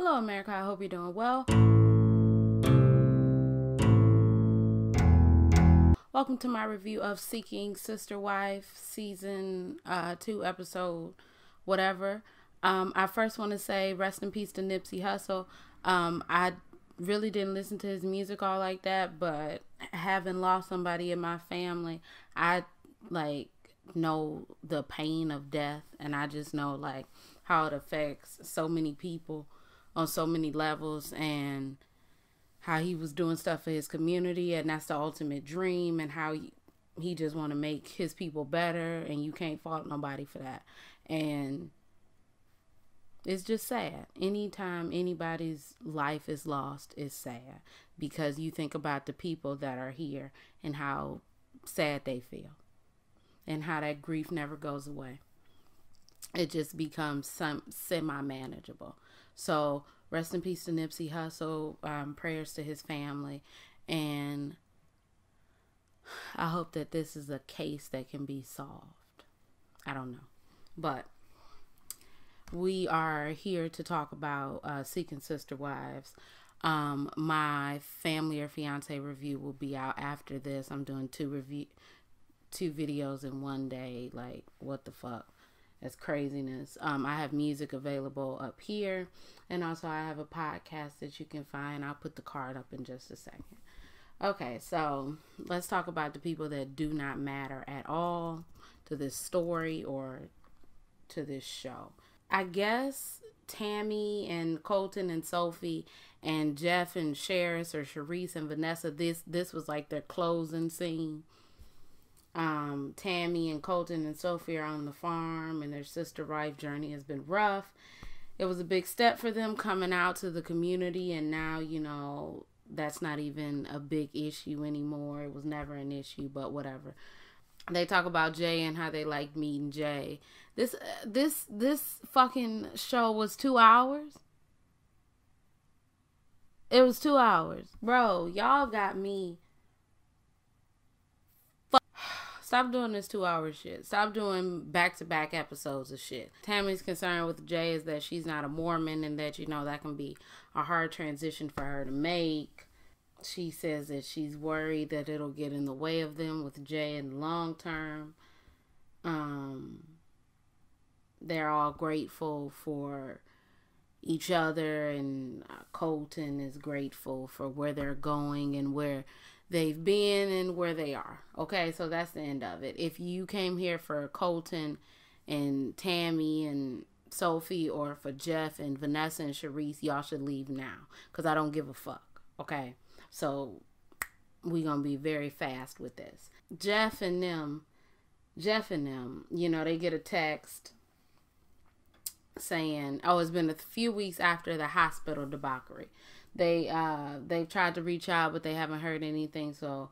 Hello, America. I hope you're doing well. Welcome to my review of Seeking Sister Wife, Season 2, Episode whatever. I first want to say rest in peace to Nipsey Hussle. I really didn't listen to his music all like that, but having lost somebody in my family, I know the pain of death, and I just know how it affects so many people on so many levels, and how he was doing stuff for his community, and that's the ultimate dream, and how he just want to make his people better, and you can't fault nobody for that. And it's just sad. Anytime anybody's life is lost, it's sad, because you think about the people that are here and how sad they feel and how that grief never goes away. It just becomes some semi-manageable. So rest in peace to Nipsey Hussle. Prayers to his family, and I hope that this is a case that can be solved. I don't know, but we are here to talk about Seeking Sister Wives. My family or fiance review will be out after this. I'm doing two videos in one day. Like, what the fuck? That's craziness. I have music available up here, and also I have a podcast that you can find. I'll put the card up in just a second. Okay, so let's talk about the people that do not matter at all to this story or to this show. I guess Tammy and Colton and Sophie and Jeff and Sheris or Sharice and Vanessa, this was like their closing scene. Tammy and Colton and Sophie are on the farm, and their sister wife journey has been rough. It was a big step for them coming out to the community, and now, that's not even a big issue anymore. It was never an issue, but whatever. They talk about Jay and how they liked meeting Jay. This fucking show was 2 hours. It was 2 hours. Bro, y'all got me. Stop doing this 2 hour shit. Stop doing back-to-back episodes of shit. Tammy's concern with Jay is that she's not a Mormon, and that, that can be a hard transition for her to make. She says that she's worried that it'll get in the way of them with Jay in the long term. They're all grateful for each other, and Colton is grateful for where they're going and where they've been and where they are. Okay, so that's the end of it. If you came here for Colton and Tammy and Sophie, or for Jeff and Vanessa and Sharice, y'all should leave now, because I don't give a fuck. Okay, so we're gonna be very fast with this. Jeff and them, they get a text saying, it's been a few weeks after the hospital debauchery. They've tried to reach out, but they haven't heard anything. So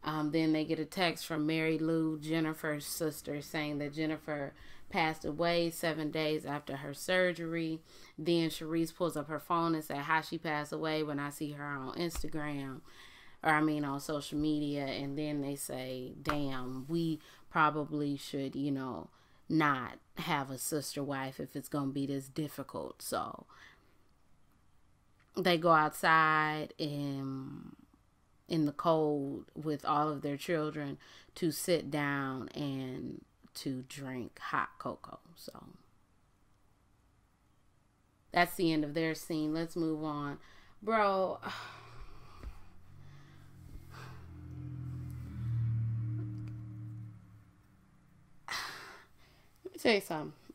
then they get a text from Mary Lou, Jennifer's sister, saying that Jennifer passed away 7 days after her surgery. Then Sharice pulls up her phone and said how she passed away when I see her on Instagram, on social media. And then they say, damn, we probably should, not have a sister wife if it's going to be this difficult. So they go outside in the cold with all of their children to sit down and to drink hot cocoa. So that's the end of their scene. Let's move on. Bro,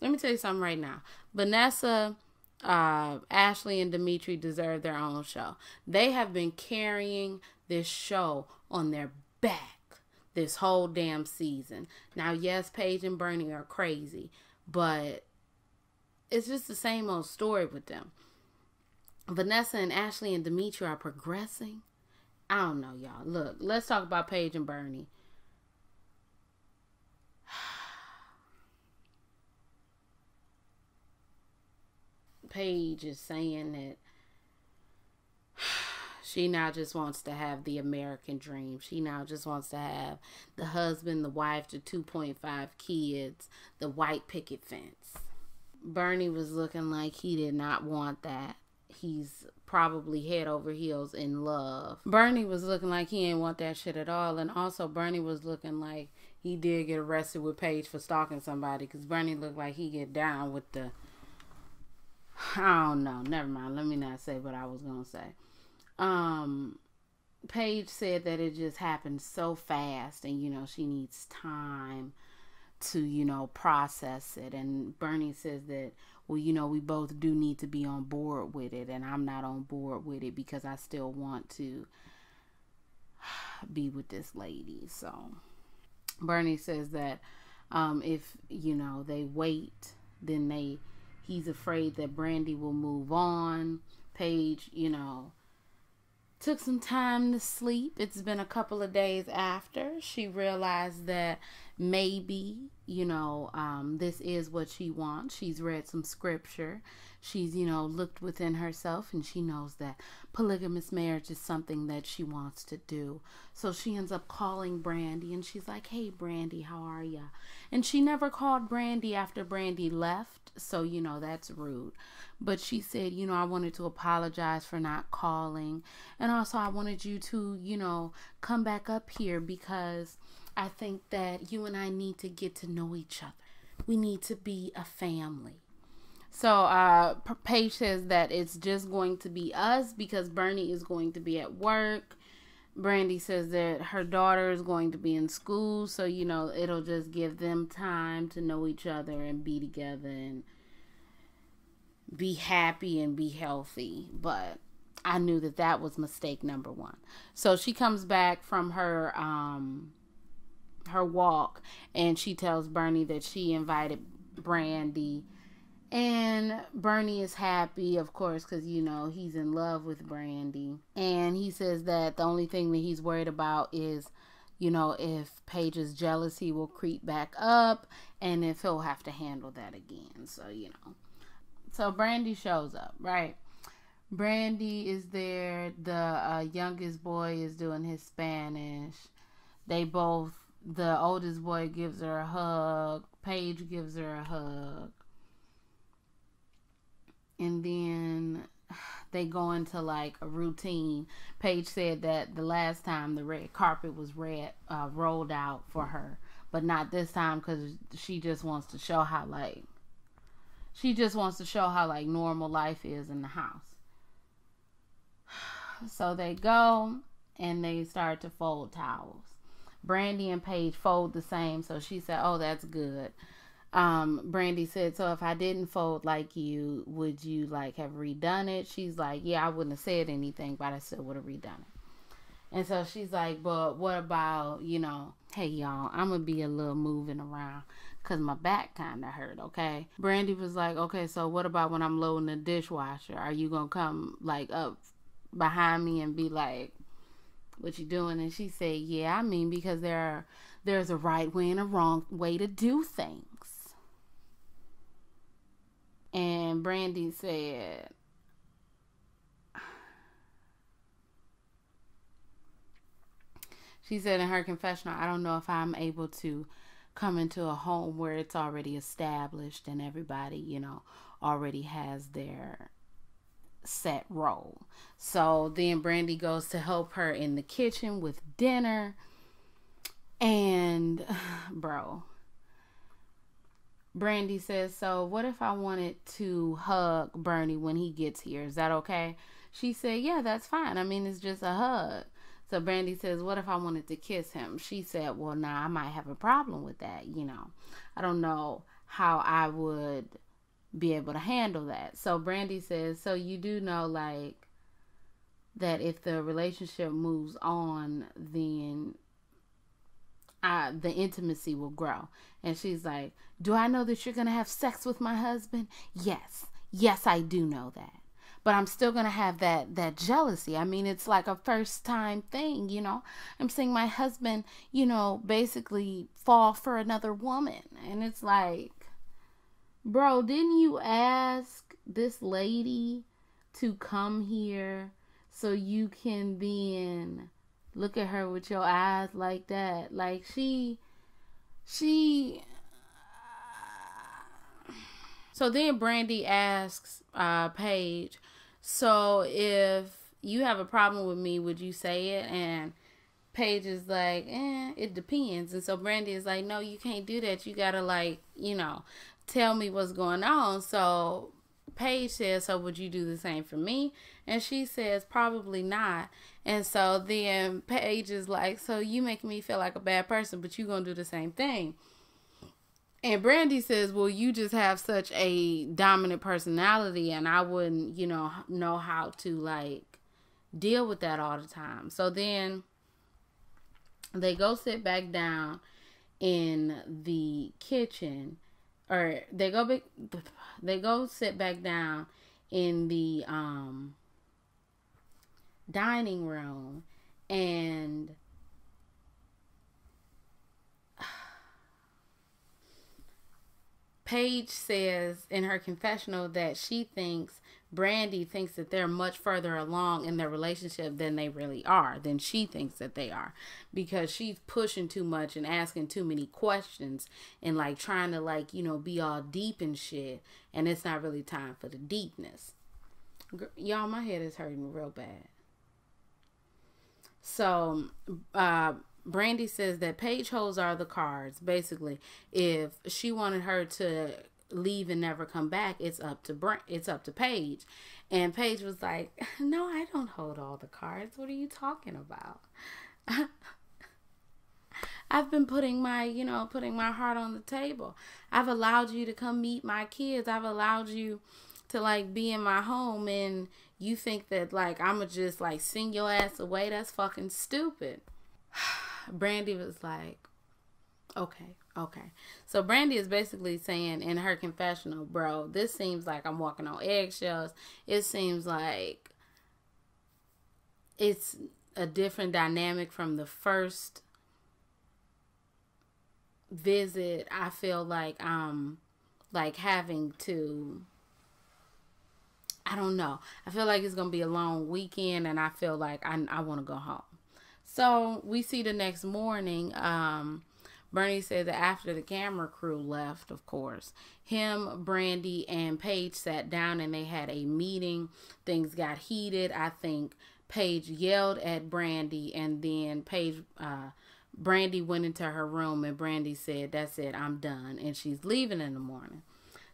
let me tell you something right now. Vanessa, Ashley and Dimitri deserve their own show. They have been carrying this show on their back this whole damn season. Now, yes, Paige and Bernie are crazy, but it's just the same old story with them. Vanessa and Ashley and Dimitri are progressing. I don't know, y'all. Look, let's talk about Paige and Bernie. Paige is saying that she now just wants to have the American dream. She now just wants to have the husband, the wife, the 2.5 kids, the white picket fence. Bernie was looking like he did not want that. he's probably head over heels in love. Bernie was looking like he didn't want that shit at all. And also Bernie was looking like he did get arrested with Paige for stalking somebody, because Bernie looked like he get down with the, I don't know, never mind, let me not say what I was gonna say. Paige said that it just happened so fast, and you know, she needs time to, you know, process it. And Bernie says that, well, you know, we both do need to be on board with it, and I'm not on board with it because I still want to be with this lady. So Bernie says that if, you know, they wait, then he's afraid that Brandy will move on. Paige, you know, took some time to sleep. It's been a couple of days after she realized that maybe, you know, this is what she wants. She's read some scripture. She's, you know, looked within herself, and she knows that polygamous marriage is something that she wants to do. So she ends up calling Brandy, and she's like, hey, Brandy, how are ya? And she never called Brandy after Brandy left. So, you know, that's rude. But she said, you know, I wanted to apologize for not calling. And also I wanted you to, you know, come back up here because I think that you and I need to get to know each other. We need to be a family. So Paige says that it's just going to be us because Bernie is going to be at work. Brandy says that her daughter is going to be in school. So, you know, it'll just give them time to know each other and be together and be happy and be healthy. But I knew that that was mistake number one. So she comes back from her walk, and she tells Bernie that she invited Brandy, and Bernie is happy, of course, because, you know, he's in love with Brandy. And he says that the only thing that he's worried about is, you know, if Paige's jealousy will creep back up and if he'll have to handle that again. So, you know. So Brandy shows up, right? Brandy is there. The youngest boy is doing his Spanish. The oldest boy gives her a hug. Paige gives her a hug. And then they go into like a routine. Paige said that the last time the red carpet was rolled out for her, but not this time because she just wants to show how normal life is in the house. So they go and they start to fold towels. Brandy and Paige fold the same, so she said, oh, that's good. Brandy said, so if I didn't fold like you, would you like have redone it? She's like, yeah, I wouldn't have said anything, but I still would have redone it. And so she's like, but what about, you know, hey y'all, I'm gonna be a little moving around because my back kind of hurt, okay? Brandy was like, okay, so what about when I'm loading the dishwasher? Are you gonna come like up behind me and be like, what you doing? And she said, yeah, I mean, because there's a right way and a wrong way to do things. And Brandy said, she said in her confessional, I don't know if I'm able to come into a home where it's already established and everybody, you know, already has their set role. So then Brandy goes to help her in the kitchen with dinner. And bro, Brandy says, so what if I wanted to hug Bernie when he gets here? Is that okay? She said, yeah, that's fine. I mean, it's just a hug. So Brandy says, what if I wanted to kiss him? She said, well, nah, I might have a problem with that. You know, I don't know how I would be able to handle that. So Brandy says, so you do know, like, that if the relationship moves on, then the intimacy will grow. And she's like, do I know that you're gonna have sex with my husband? Yes, I do know that, but I'm still gonna have that jealousy. I mean, it's like a first time thing, you know. I'm seeing my husband, you know, basically fall for another woman. And it's like, bro, didn't you ask this lady to come here so you can then look at her with your eyes like that? Like she so then Brandy asks Paige, So if you have a problem with me, would you say it? And Paige is like, it depends. And so Brandy is like, no, you can't do that. You gotta, like, tell me what's going on. So Paige says, so would you do the same for me? And she says, probably not. And so then Paige is like, so you make me feel like a bad person, but you gonna do the same thing. And Brandy says, well, you just have such a dominant personality, and I wouldn't, know how to, like, deal with that all the time. So then they go sit back down in the kitchen, or they go sit back down in the dining room, and Paige says in her confessional that she thinks Brandy thinks that they're much further along in their relationship than they really are, than she thinks that they are, because she's pushing too much and asking too many questions and, like, trying to, like, be all deep and shit, and it's not really time for the deepness. Y'all, my head is hurting real bad. So, Brandy says that Paige holds all the cards. Basically, if she wanted her to leave and never come back, it's up to Paige. And Paige was like, no, I don't hold all the cards. What are you talking about? I've been putting my heart on the table. I've allowed you to come meet my kids. I've allowed you to, like, be in my home, and you think that, like, I'ma just, like, send your ass away? That's fucking stupid. Brandy was like, okay. So Brandy is basically saying in her confessional, bro, this seems like I'm walking on eggshells. It seems like it's a different dynamic from the first visit. I feel like I'm, like, having to, I don't know. I feel like it's going to be a long weekend, and I feel like I want to go home. So we see the next morning, Bernie said that after the camera crew left, of course, him, Brandy, and Paige sat down and they had a meeting. Things got heated. I think Paige yelled at Brandy, and then Brandy went into her room, and Brandy said, that's it, I'm done. And she's leaving in the morning.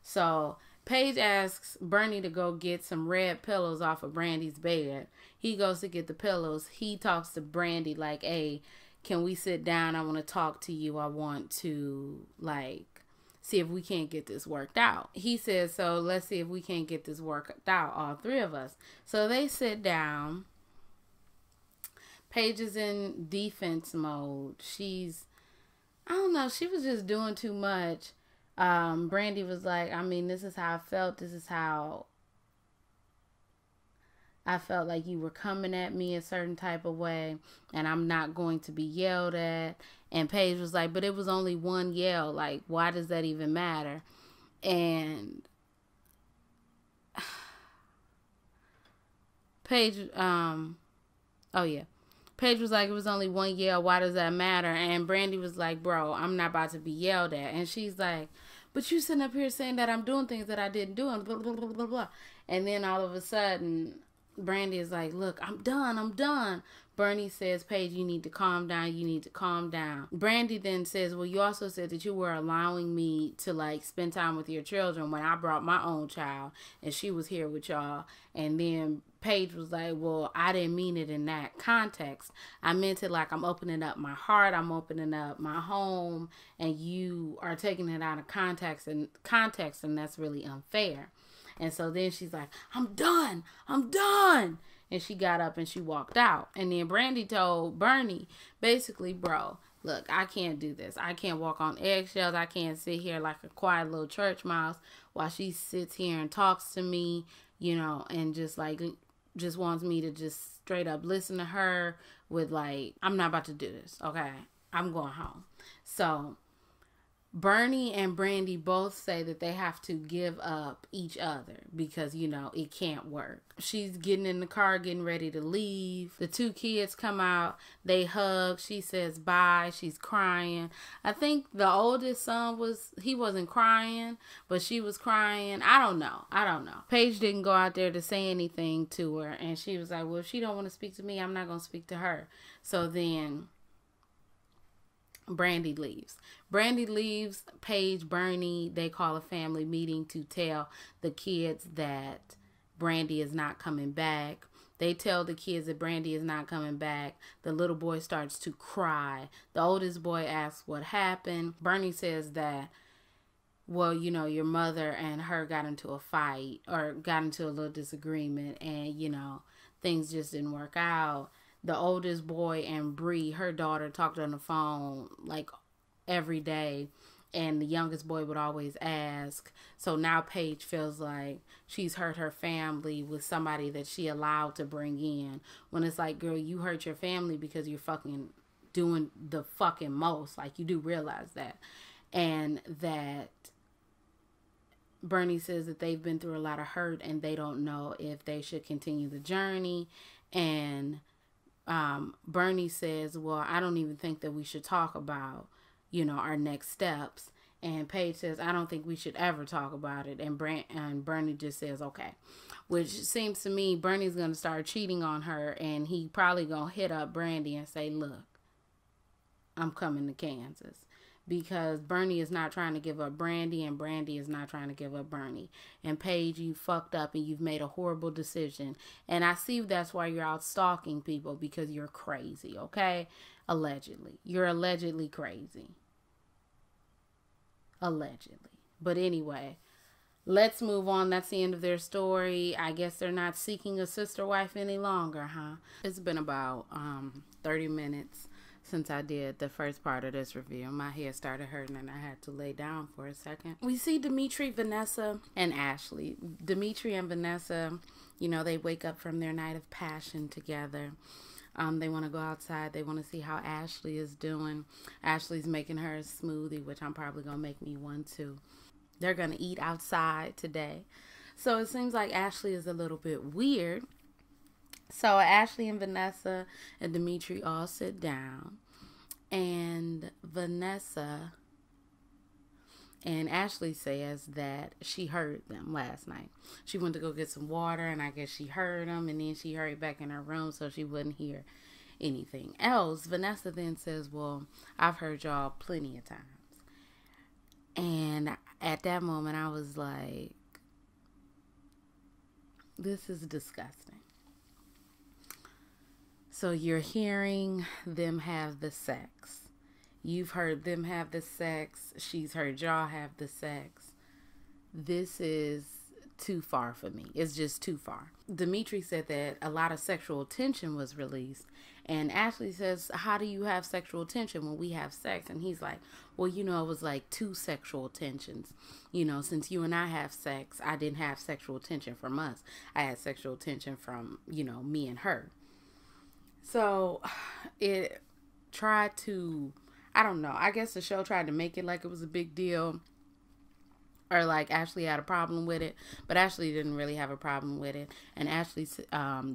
So Paige asks Bernie to go get some red pillows off of Brandy's bed. He goes to get the pillows. He talks to Brandy like, hey, can we sit down? I want to talk to you. I want to, like, see if we can't get this worked out. He says, so let's see if we can't get this worked out, all three of us. So they sit down. Paige is in defense mode. I don't know, she was just doing too much. Brandy was like, I mean, this is how I felt. This is how I felt like you were coming at me a certain type of way, and I'm not going to be yelled at. And Paige was like, but it was only one yell. Like, why does that even matter? And Paige, Paige was like, it was only one yell. Why does that matter? And Brandy was like, bro, I'm not about to be yelled at. And she's like, but you sitting up here saying that I'm doing things that I didn't do, and blah, blah, blah, blah, blah. And then all of a sudden, Brandy is like, look, I'm done. Bernie says, Paige, you need to calm down. Brandy then says, well, you also said that you were allowing me to, like, spend time with your children when I brought my own child and she was here with y'all. And then Paige was like, well, I didn't mean it in that context. I meant it like I'm opening up my heart, I'm opening up my home, and you are taking it out of context, and that's really unfair. And so then she's like, I'm done. And she got up and she walked out. And then Brandy told Bernie, basically, bro, look, I can't do this. I can't walk on eggshells. I can't sit here like a quiet little church mouse while she sits here and talks to me, and just wants me to just straight up listen to her with, like, I'm not about to do this, okay? I'm going home. So Bernie and Brandy both say that they have to give up each other because, you know, it can't work. She's getting in the car, getting ready to leave. The two kids come out. They hug. She says bye. She's crying. I think the oldest son he wasn't crying, but she was crying. I don't know. Paige didn't go out there to say anything to her. And she was like, well, if she don't want to speak to me, I'm not going to speak to her. So then Brandy leaves. Paige, Bernie, they call a family meeting to tell the kids that Brandy is not coming back. They tell the kids that Brandy is not coming back. The little boy starts to cry. The oldest boy asks what happened. Bernie says that, well, you know, your mother and her got into a fight or got into a little disagreement and, you know, things just didn't work out. The oldest boy and Bree, her daughter, talked on the phone like every day, and the youngest boy would always ask. So now Paige feels like she's hurt her family with somebody that she allowed to bring in. When it's like, girl, you hurt your family because you're fucking doing the fucking most. Like, you do realize that. And that Bernie says that they've been through a lot of hurt and they don't know if they should continue the journey. And Bernie says, well, I don't even think that we should talk about, you know, our next steps. And Paige says, I don't think we should ever talk about it. And Bernie just says, okay. Which seems to me Bernie's going to start cheating on her, and he probably going to hit up Brandy and say, look, I'm coming to Kansas. Because Bernie is not trying to give up Brandy, and Brandy is not trying to give up Bernie. And Paige, you fucked up and you've made a horrible decision. And I see that's why you're out stalking people, because you're crazy, okay? Allegedly. You're allegedly crazy. Allegedly. But anyway, let's move on. That's the end of their story. I guess they're not seeking a sister wife any longer, huh? It's been about 30 minutes since I did the first part of this review. My head started hurting and I had to lay down for a second. We see Dimitri, Vanessa, and Ashley. Dimitri and Vanessa, you know, they wake up from their night of passion together. They want to go outside. They want to see how Ashley is doing. Ashley's making her a smoothie, which I'm probably going to make me one too. They're going to eat outside today. So it seems like Ashley is a little bit weird. So Ashley and Vanessa and Dimitri all sit down, and Vanessa and Ashley says that she heard them last night. She went to go get some water, and I guess she heard them, and then she hurried back in her room so she wouldn't hear anything else. Vanessa then says, well, I've heard y'all plenty of times. And at that moment, I was like, this is disgusting. So you're hearing them have the sex. You've heard them have the sex. She's heard y'all have the sex. This is too far for me. It's just too far. Dimitri said that a lot of sexual tension was released. And Ashley says, how do you have sexual tension when we have sex? And he's like, well, you know, it was like 2 sexual tensions. You know, since you and I have sex, I didn't have sexual tension from us. I had sexual tension from, you know, me and her. So it tried to, I don't know, I guess the show tried to make it like it was a big deal, or like Ashley had a problem with it, but Ashley didn't really have a problem with it. And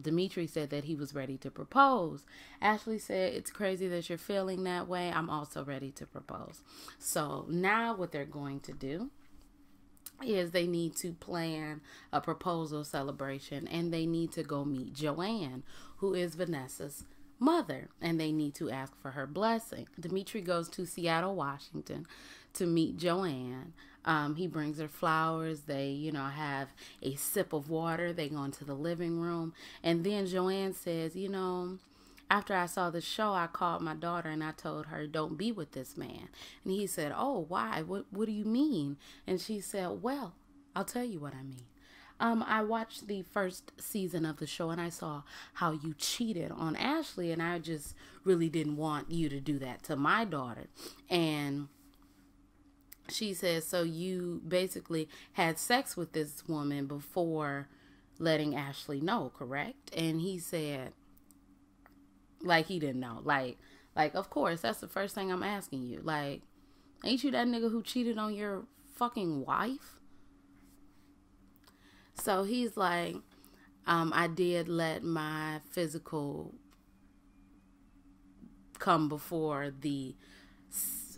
Dimitri said that he was ready to propose. Ashley said, it's crazy that you're feeling that way. I'm also ready to propose. So now what they're going to do is they need to plan a proposal celebration, and they need to go meet Joanne, who is Vanessa's mother, and they need to ask for her blessing. Dimitri goes to Seattle, Washington to meet Joanne. He brings her flowers. They, you know, have a sip of water. They go into the living room, and then Joanne says, you know, after I saw the show, I called my daughter and I told her, don't be with this man. And he said, oh, why? What do you mean? And she said, well, I'll tell you what I mean. I watched the first season of the show and I saw how you cheated on Ashley, and I just really didn't want you to do that to my daughter. And she says, so you basically had sex with this woman before letting Ashley know, correct? And he said, like he didn't know. Like, of course, that's the first thing I'm asking you. Like, Ain't you that nigga who cheated on your fucking wife? So he's like, I did let my physical come before the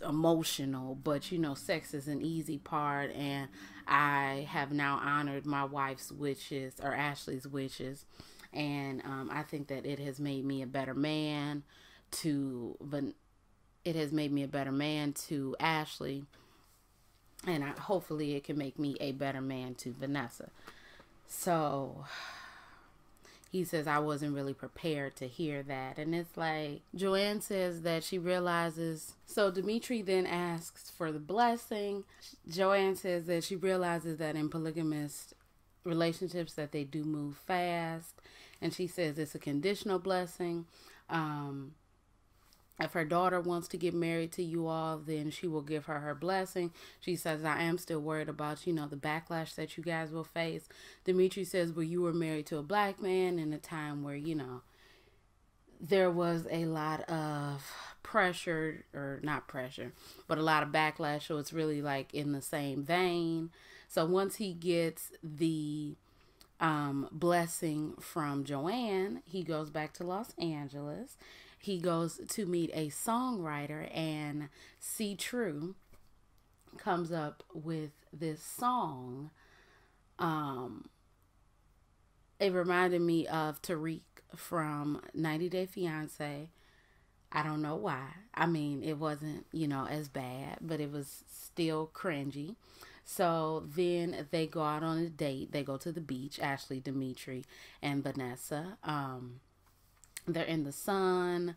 emotional, but you know, sex is an easy part, and I have now honored my wife's wishes, or Ashley's wishes, and I think that it has made me a better man it has made me a better man to Ashley, and hopefully it can make me a better man to Vanessa. So he says, I wasn't really prepared to hear that. And it's like, Joanne says that she realizes. So Dimitri then asks for the blessing. Joanne says that she realizes that in polygamous relationships that they do move fast. And she says it's a conditional blessing. If her daughter wants to get married to you all, then she will give her blessing. She says, I am still worried about, you know, the backlash that you guys will face. Dimitri says, well, you were married to a black man in a time where, you know, there was a lot of pressure, or not pressure, but a lot of backlash. So it's really like in the same vein. So once he gets the blessing from Joanne, he goes back to Los Angeles. He goes to meet a songwriter, and C. True comes up with this song. It reminded me of Tariq from 90 Day Fiancé. I don't know why. I mean, it wasn't, you know, as bad, but it was still cringy. So then they go out on a date. They go to the beach, Ashley, Dimitri, and Vanessa. They're in the sun.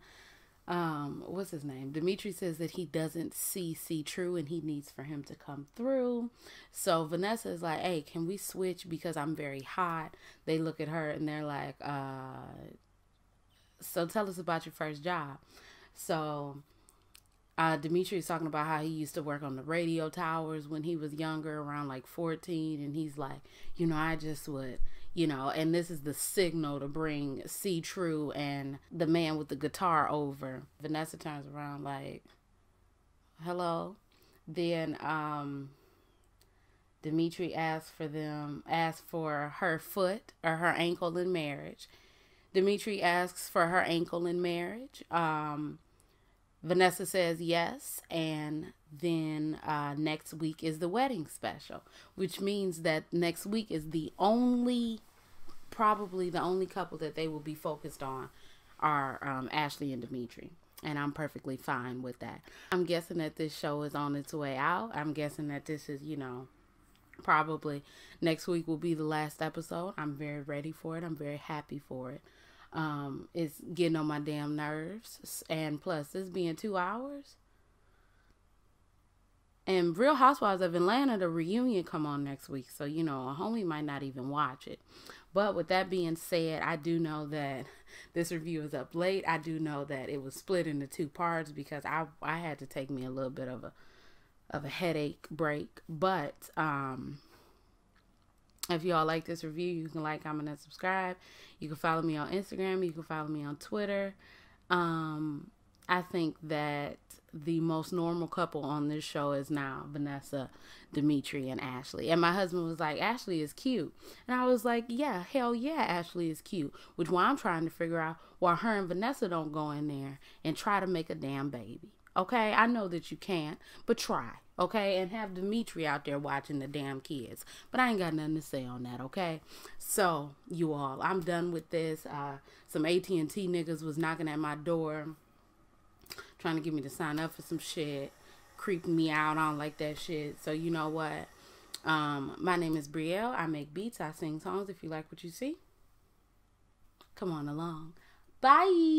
What's his name? Dimitri says that he doesn't see True and he needs for him to come through. So Vanessa is like, hey, can we switch because I'm very hot? They look at her and they're like, so tell us about your first job. So Dimitri is talking about how he used to work on the radio towers when he was younger, around like 14. And he's like, you know, I just would, you know, and this is the signal to bring C. True and the man with the guitar over. Vanessa turns around like, hello. Then Dimitri asks for her foot or her ankle in marriage. Dimitri asks for her ankle in marriage. Vanessa says yes, and then next week is the wedding special, which means that next week is probably the only couple that they will be focused on are Ashley and Dimitri, and I'm perfectly fine with that. I'm guessing that this show is on its way out. I'm guessing that this is, you know, probably next week will be the last episode. I'm very ready for it. I'm very happy for it. It's getting on my damn nerves, and plus this being 2 hours. And Real Housewives of Atlanta, the reunion come on next week, so you know, a homie might not even watch it. But with that being said, I do know that this review is up late. I do know that it was split into 2 parts because I had to take me a little bit of a headache break. But if y'all like this review, you can like, comment, and subscribe. You can follow me on Instagram. You can follow me on Twitter. I think that the most normal couple on this show is now Vanessa, Dimitri, and Ashley. And my husband was like, Ashley is cute. And I was like, yeah, hell yeah, Ashley is cute. Which why I'm trying to figure out why her and Vanessa don't go in there and try to make a damn baby. Okay, I know that you can't, but try. Okay, and have Dimitri out there watching the damn kids. But I ain't got nothing to say on that, okay? So, you all, I'm done with this. Some AT&T niggas was knocking at my door, trying to get me to sign up for some shit, creeping me out. I don't like that shit. So, you know what? My name is Brielle. I make beats. I sing songs. If you like what you see, come on along. Bye.